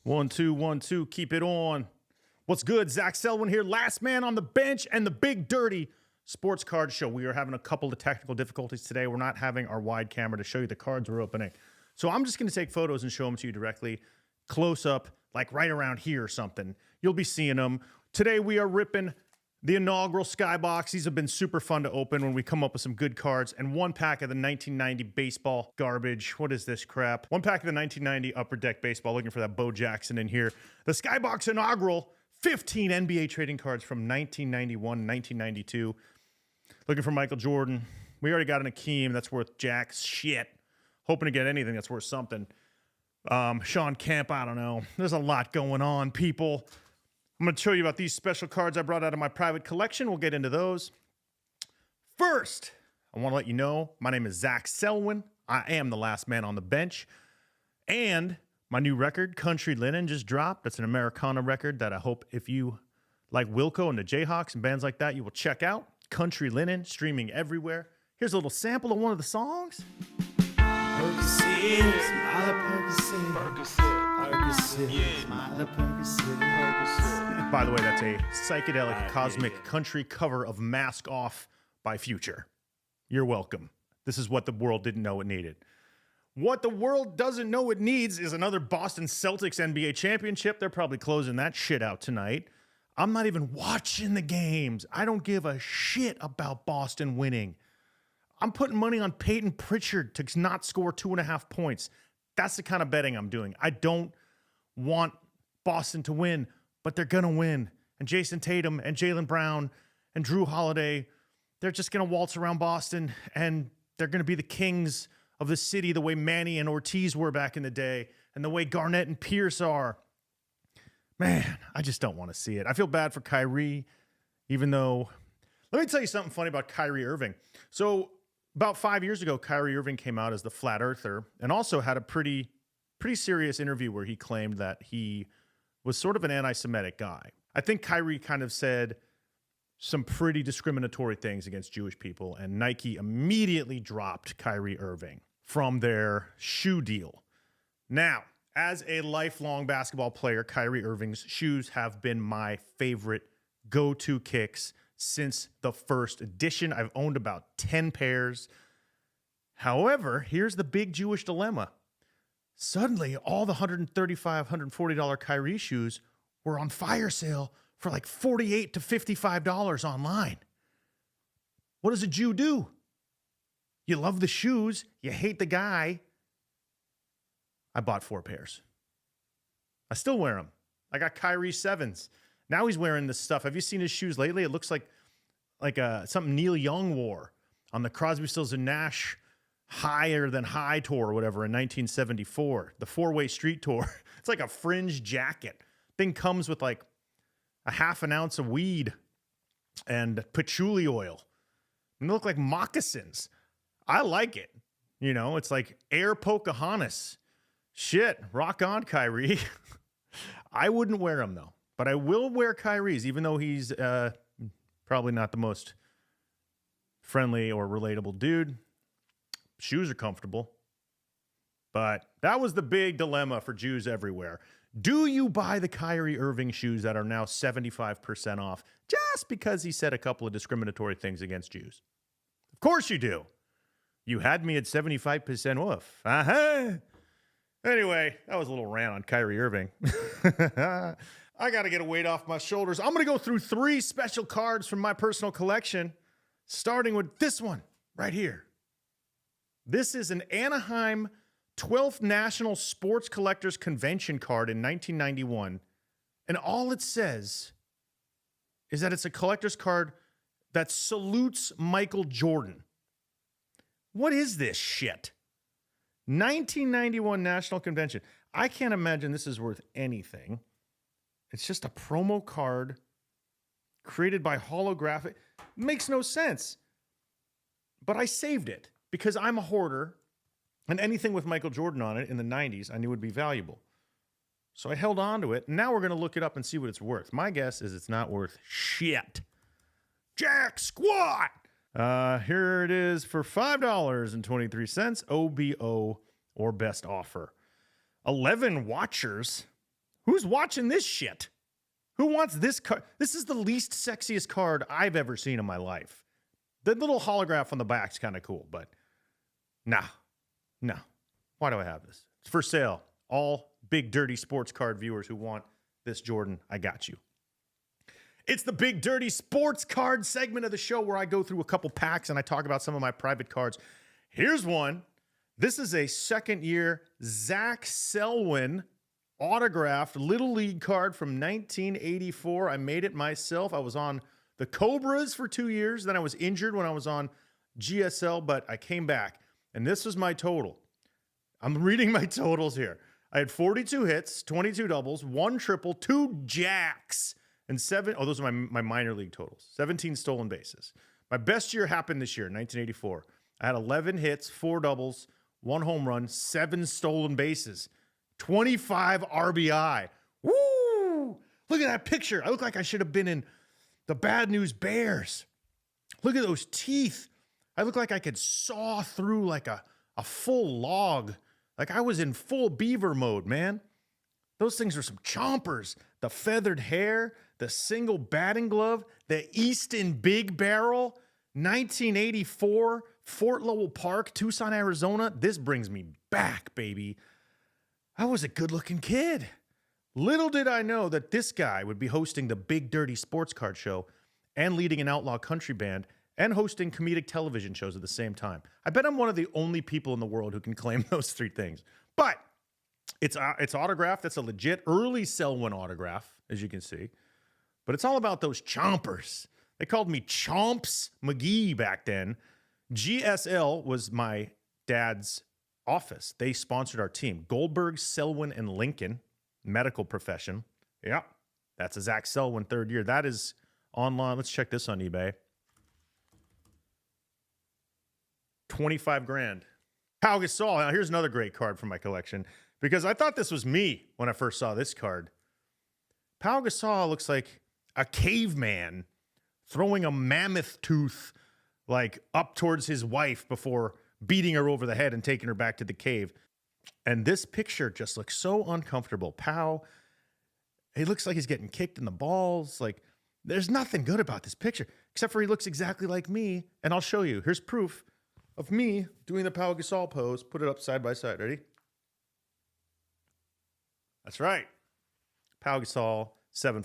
1 2 keep it on. What's good? Zach Selwyn here, last man on the bench and the big dirty sports card show. We are having a couple of technical difficulties today. We're not having our wide camera to show you the cards we're opening. So I'm just going to take photos and show them to you directly, close up, like right around here or something. You'll be seeing them. Today we are ripping the inaugural Skybox. These have been super fun to open when we come up with some good cards. And one pack of the 1990 baseball garbage. What is this crap? One pack of the 1990 Upper Deck baseball. Looking for that Bo Jackson in here. The Skybox inaugural 15 NBA trading cards from 1991, 1992. Looking for Michael Jordan. We already got an Akeem. That's worth jack's shit. Hoping to get anything that's worth something. Sean Kemp, I don't know. There's a lot going on, people. I'm going to show you about these special cards I brought out of my private collection. We'll get into those. First, I want to let you know, my name is Zach Selwyn. I am the last man on the bench. And my new record, Country Linen, just dropped. That's an Americana record that I hope if you like Wilco and the Jayhawks and bands like that, you will check out. Country Linen, streaming everywhere. Here's a little sample of one of the songs. By the way, that's a psychedelic cosmic country cover of Mask Off by Future. You're welcome. This is what the world didn't know it needed. What the world doesn't know it needs is another Boston Celtics NBA championship. They're probably closing that shit out tonight. I'm not even watching the games. I don't give a shit about Boston winning. I'm putting money on Peyton Pritchard to not score 2.5 points. That's the kind of betting I'm doing. I don't want Boston to win, but they're going to win. And Jason Tatum and Jaylen Brown and Drew Holiday, they're just going to waltz around Boston, and they're going to be the kings of the city the way Manny and Ortiz were back in the day and the way Garnett and Pierce are. Man, I just don't want to see it. I feel bad for Kyrie, even though... Let me tell you something funny about Kyrie Irving. So about 5 years ago, Kyrie Irving came out as the flat earther and also had a pretty serious interview where he claimed that he was sort of an anti-Semitic guy. I think Kyrie kind of said some pretty discriminatory things against Jewish people, and Nike immediately dropped Kyrie Irving from their shoe deal. Now, as a lifelong basketball player, Kyrie Irving's shoes have been my favorite go-to kicks since the first edition. I've owned about 10 pairs. However, here's the big Jewish dilemma. Suddenly, all the $135, $140 Kyrie shoes were on fire sale for like $48 to $55 online. What does a Jew do? You love the shoes, you hate the guy. I bought 4 pairs. I still wear them. I got Kyrie 7s. Now he's wearing this stuff. Have you seen his shoes lately? It looks like something Neil Young wore on the Crosby, Stills and Nash Higher Than High tour or whatever in 1974, the 4-way street tour. It's like a fringe jacket. Thing comes with like a half an ounce of weed and patchouli oil. And they look like moccasins. I like it. You know, it's like Air Pocahontas. Shit, rock on, Kyrie. I wouldn't wear them though. But I will wear Kyrie's, even though he's probably not the most friendly or relatable dude. Shoes are comfortable. But that was the big dilemma for Jews everywhere. Do you buy the Kyrie Irving shoes that are now 75% off just because he said a couple of discriminatory things against Jews? Of course you do. You had me at 75% off. Uh-huh. Anyway, that was a little rant on Kyrie Irving. I got to get a weight off my shoulders. I'm going to go through 3 special cards from my personal collection, starting with this one right here. This is an Anaheim 12th National Sports Collectors Convention card in 1991. And all it says is that it's a collector's card that salutes Michael Jordan. What is this shit? 1991 National Convention. I can't imagine this is worth anything. It's just a promo card created by Holographic. Makes no sense. But I saved it because I'm a hoarder, and anything with Michael Jordan on it in the 90s I knew would be valuable. So I held on to it, and now we're going to look it up and see what it's worth. My guess is it's not worth shit. Jack squat! Here it is for $5.23, OBO or best offer. 11 watchers Who's watching this shit? Who wants this card? This is the least sexiest card I've ever seen in my life. The little holograph on the back's kind of cool, but no. Why do I have this? It's for sale. All Big Dirty Sports Card viewers who want this Jordan, I got you. It's the Big Dirty Sports Card segment of the show where I go through a couple packs and I talk about some of my private cards. Here's one. This is a second-year Zach Selwyn autographed Little League card from 1984. I made it myself. I was on the Cobras for 2 years. Then I was injured when I was on GSL, but I came back. And this was my total. I'm reading my totals here. I had 42 hits, 22 doubles, 1 triple, 2 jacks, and 7. Oh, those are my minor league totals. 17 stolen bases. My best year happened this year, 1984. I had 11 hits, 4 doubles, 1 home run, 7 stolen bases. 25 RBI. Woo! Look at that picture. I look like I should have been in the Bad News Bears. Look at those teeth. I look like I could saw through like a full log. Like I was in full beaver mode, man. Those things are some chompers. The feathered hair, the single batting glove, the Easton Big Barrel, 1984, Fort Lowell Park, Tucson, Arizona. This brings me back, baby. I was a good-looking kid. Little did I know that this guy would be hosting the Big Dirty Sports Card Show and leading an outlaw country band and hosting comedic television shows at the same time. I bet I'm one of the only people in the world who can claim those 3 things. But it's autographed. That's a legit early Selwyn autograph, as you can see. But it's all about those chompers. They called me Chomps McGee back then. GSL was my dad's office. They sponsored our team. Goldberg, Selwyn, and Lincoln, medical profession. Yeah, that's a Zach Selwyn 3rd year. That is online. Let's check this on eBay. 25 grand. Pau Gasol. Now here's another great card from my collection because I thought this was me when I first saw this card. Pau Gasol looks like a caveman throwing a mammoth tooth like up towards his wife before beating her over the head and taking her back to the cave. And this picture just looks so uncomfortable. Pau, he looks like he's getting kicked in the balls. Like, there's nothing good about this picture, except for he looks exactly like me. And I'll show you. Here's proof of me doing the Pau Gasol pose. Put it up side by side. Ready? That's right. Pau Gasol, 7'4".